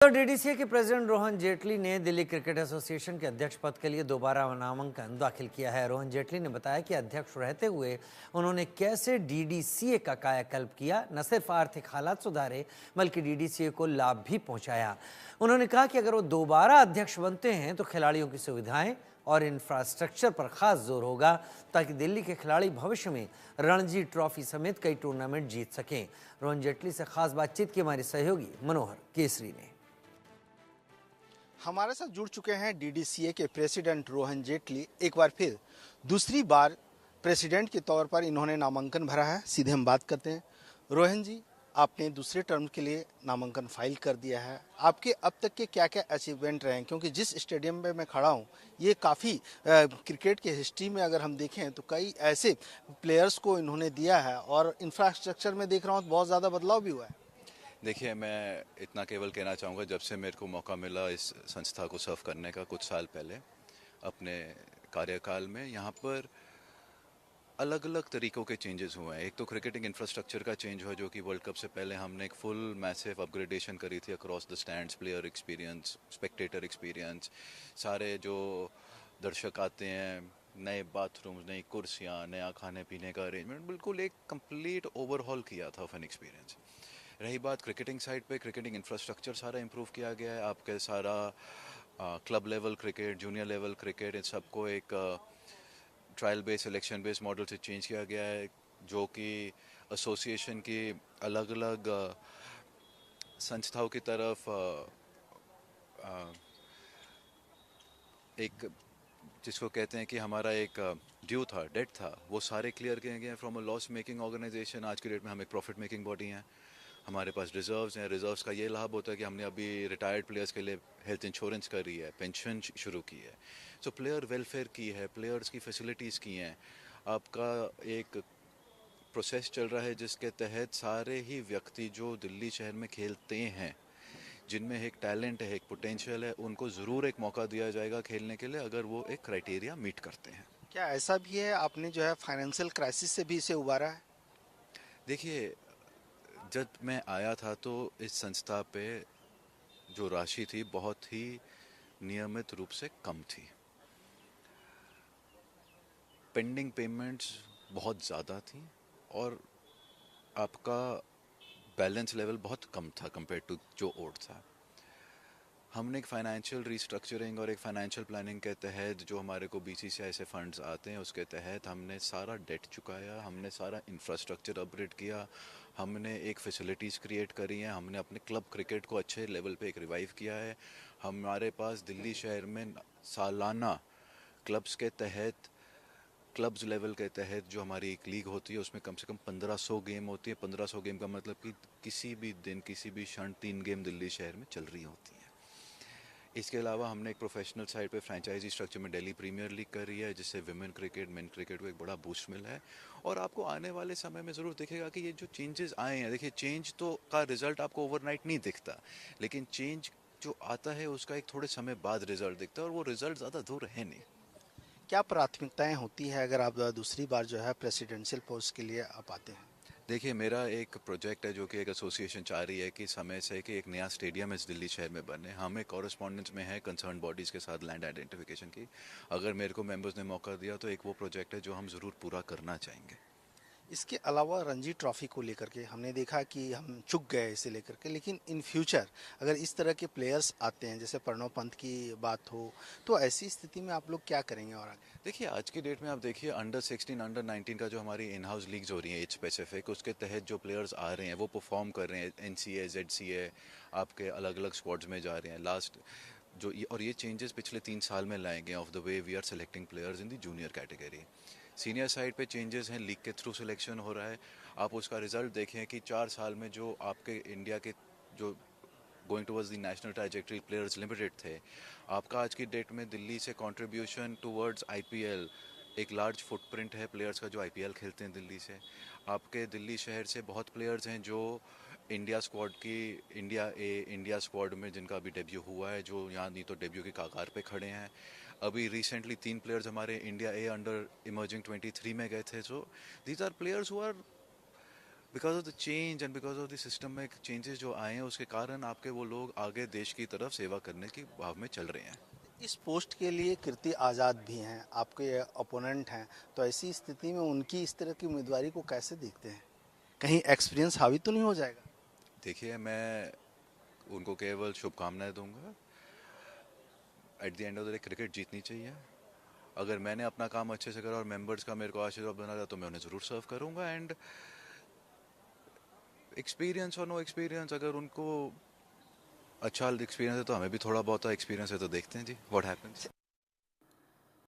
तो डीडीसीए के प्रेसिडेंट रोहन जेटली ने दिल्ली क्रिकेट एसोसिएशन के अध्यक्ष पद के लिए दोबारा नामांकन दाखिल किया है। रोहन जेटली ने बताया कि अध्यक्ष रहते हुए उन्होंने कैसे डीडीसीए का कायाकल्प किया, न सिर्फ आर्थिक हालात सुधारे बल्कि डीडीसीए को लाभ भी पहुंचाया। उन्होंने कहा कि अगर वो दोबारा अध्यक्ष बनते हैं तो खिलाड़ियों की सुविधाएं और इंफ्रास्ट्रक्चर पर खास जोर होगा ताकि दिल्ली के खिलाड़ी भविष्य में रणजी ट्रॉफी समेत कई टूर्नामेंट जीत सकें। रोहन जेटली से खास बातचीत की हमारी सहयोगी मनोहर केसरी ने। हमारे साथ जुड़ चुके हैं डीडीसीए के प्रेसिडेंट रोहन जेटली। एक बार फिर दूसरी बार प्रेसिडेंट के तौर पर इन्होंने नामांकन भरा है। सीधे हम बात करते हैं। रोहन जी, आपने दूसरे टर्म के लिए नामांकन फाइल कर दिया है। आपके अब तक के क्या क्या अचीवमेंट रहे हैं? क्योंकि जिस स्टेडियम में मैं खड़ा हूँ ये काफ़ी क्रिकेट के हिस्ट्री में अगर हम देखें तो कई ऐसे प्लेयर्स को इन्होंने दिया है और इंफ्रास्ट्रक्चर में देख रहा हूँ तो बहुत ज़्यादा बदलाव भी हुआ है। देखिए, मैं इतना केवल कहना चाहूँगा, जब से मेरे को मौका मिला इस संस्था को सर्व करने का कुछ साल पहले अपने कार्यकाल में, यहाँ पर अलग अलग तरीक़ों के चेंजेस हुए हैं। एक तो क्रिकेटिंग इंफ्रास्ट्रक्चर का चेंज हुआ, जो कि वर्ल्ड कप से पहले हमने एक फुल मैसिव अपग्रेडेशन करी थी across the stands, player experience, Spectator experience, सारे जो दर्शक आते हैं, नए बाथरूम्स, नई कुर्सियाँ, नया खाने पीने का अरेंजमेंट, बिल्कुल एक कंप्लीट ओवरहॉल किया था फन एक्सपीरियंस। रही बात क्रिकेटिंग साइड पे, क्रिकेटिंग इंफ्रास्ट्रक्चर सारा इम्प्रूव किया गया है। आपके सारा club level cricket, junior level cricket, इन सबको एक trial base, selection base model से चेंज किया गया है, जो कि एसोसिएशन की अलग अलग संस्थाओं की तरफ एक जिसको कहते हैं कि हमारा एक ड्यू था, डेट था, वो सारे क्लियर किए गए हैं। From a loss making organization आज की डेट में हम एक प्रॉफिट मेकिंग बॉडी हैं। हमारे पास रिजर्व्स हैं। रिजर्व्स का ये लाभ होता है कि हमने अभी रिटायर्ड प्लेयर्स के लिए हेल्थ इंश्योरेंस करी है, पेंशन शुरू की है, सो प्लेयर वेलफेयर की है, प्लेयर्स की फैसिलिटीज़ की हैं। आपका एक प्रोसेस चल रहा है जिसके तहत सारे ही व्यक्ति जो दिल्ली शहर में खेलते हैं, जिनमें एक टैलेंट है, एक पोटेंशियल है, उनको ज़रूर एक मौका दिया जाएगा खेलने के लिए, अगर वो एक क्राइटेरिया मीट करते हैं। क्या ऐसा भी है आपने जो है फाइनेंशियल क्राइसिस से भी इसे उबारा है? देखिए, जब मैं आया था तो इस संस्था पे जो राशि थी बहुत ही नियमित रूप से कम थी। पेंडिंग पेमेंट्स बहुत ज़्यादा थी और आपका बैलेंस लेवल बहुत कम था कंपेयर टू जो ओड था। हमने एक फाइनेंशियल रीस्ट्रक्चरिंग और एक फाइनेंशियल प्लानिंग के तहत, जो हमारे को बीसीसीआई से फंड्स आते हैं, उसके तहत हमने सारा डेट चुकाया, हमने सारा इंफ्रास्ट्रक्चर अपग्रेड किया, हमने एक फैसिलिटीज़ क्रिएट करी हैं, हमने अपने क्लब क्रिकेट को अच्छे लेवल पे एक रिवाइव किया है। हमारे पास दिल्ली शहर में सालाना क्लब्स के तहत, क्लब्स लेवल के तहत जो हमारी एक लीग होती है, उसमें कम से कम 1500 गेम होती है। 1500 गेम का मतलब कि किसी भी दिन, किसी भी क्षण 3 गेम दिल्ली शहर में चल रही होती हैं। इसके अलावा हमने एक प्रोफेशनल साइड पे फ्रेंचाइजी स्ट्रक्चर में दिल्ली प्रीमियर लीग करी है, जिससे विमेन क्रिकेट, मेन क्रिकेट को एक बड़ा बूस्ट मिला है। और आपको आने वाले समय में ज़रूर दिखेगा कि ये जो चेंजेस आए हैं, देखिए चेंज तो का रिजल्ट आपको ओवरनाइट नहीं दिखता, लेकिन चेंज जो आता है उसका एक थोड़े समय बाद रिजल्ट दिखता है, और वो रिजल्ट ज़्यादा दूर है नहीं। क्या प्राथमिकताएं होती है अगर आप दूसरी बार जो है प्रेसिडेंशियल पोस्ट के लिए आप आते हैं? देखिए, मेरा एक प्रोजेक्ट है जो कि एक एसोसिएशन चाह रही है कि समय से कि एक नया स्टेडियम इस दिल्ली शहर में बने। हमें कॉरेस्पॉन्डेंस में है कंसर्न बॉडीज़ के साथ लैंड आइडेंटिफिकेशन की। अगर मेरे को मेंबर्स ने मौका दिया तो एक वो प्रोजेक्ट है जो हम ज़रूर पूरा करना चाहेंगे। इसके अलावा रणजी ट्रॉफी को लेकर के हमने देखा कि हम चूक गए इसे लेकर के, लेकिन इन फ्यूचर अगर इस तरह के प्लेयर्स आते हैं, जैसे प्रणव पंत की बात हो, तो ऐसी स्थिति में आप लोग क्या करेंगे और आगे? देखिए, आज की डेट में आप देखिए अंडर 16, अंडर 19 का जो हमारी इन हाउस लीग्स हो रही हैं एज स्पेसिफिक, उसके तहत जो प्लेयर्स आ रहे हैं वो परफॉर्म कर रहे हैं। एनसीए, जेडसीए, आपके अलग अलग स्क्वाड्स में जा रहे हैं। लास्ट जो और ये चेंजेस पिछले 3 साल में लाए गए of the way we are selecting players in the junior category. Senior side पे चेंजेस हैं, लीग के थ्रू सिलेक्शन हो रहा है। आप उसका रिजल्ट देखें कि 4 साल में जो आपके इंडिया के जो going towards the national trajectory players limited थे, आपका आज की डेट में दिल्ली से कंट्रीब्यूशन टूवर्ड्स आईपीएल, एक लार्ज फुटप्रिंट है प्लेयर्स का जो आईपीएल खेलते हैं दिल्ली से। आपके दिल्ली शहर से बहुत प्लेयर्स हैं जो इंडिया स्क्वाड की, इंडिया स्क्वाड में जिनका अभी डेब्यू हुआ है, जो यहाँ नहीं तो डेब्यू के कागार पे खड़े हैं। अभी रिसेंटली 3 प्लेयर्स हमारे इंडिया ए अंडर इमर्जिंग 23 में गए थे। So these are players who are because of the change and because of the systemic changes जो आए हैं उसके कारण आपके वो लोग आगे देश की तरफ सेवा करने की भाव में चल रहे हैं। इस पोस्ट के लिए कीर्ति आज़ाद भी हैं, आपके अपोनेंट हैं, तो ऐसी स्थिति में उनकी इस तरह की उम्मीदवारी को कैसे देखते हैं? कहीं एक्सपीरियंस हावी तो नहीं हो जाएगा? देखिए, मैं उनको केवल शुभकामनाएं दूंगा। At the end of the day cricket जीतनी चाहिए। अगर मैंने अपना काम अच्छे से करा और मेंबर्स का मेरे को आशीर्वाद बना था तो मैं उन्हें ज़रूर सर्व करूंगा। एंड एक्सपीरियंस और नो एक्सपीरियंस, अगर उनको अच्छा एक्सपीरियंस है तो हमें भी थोड़ा बहुत एक्सपीरियंस है, तो देखते हैं जी व्हाट हैपेंस।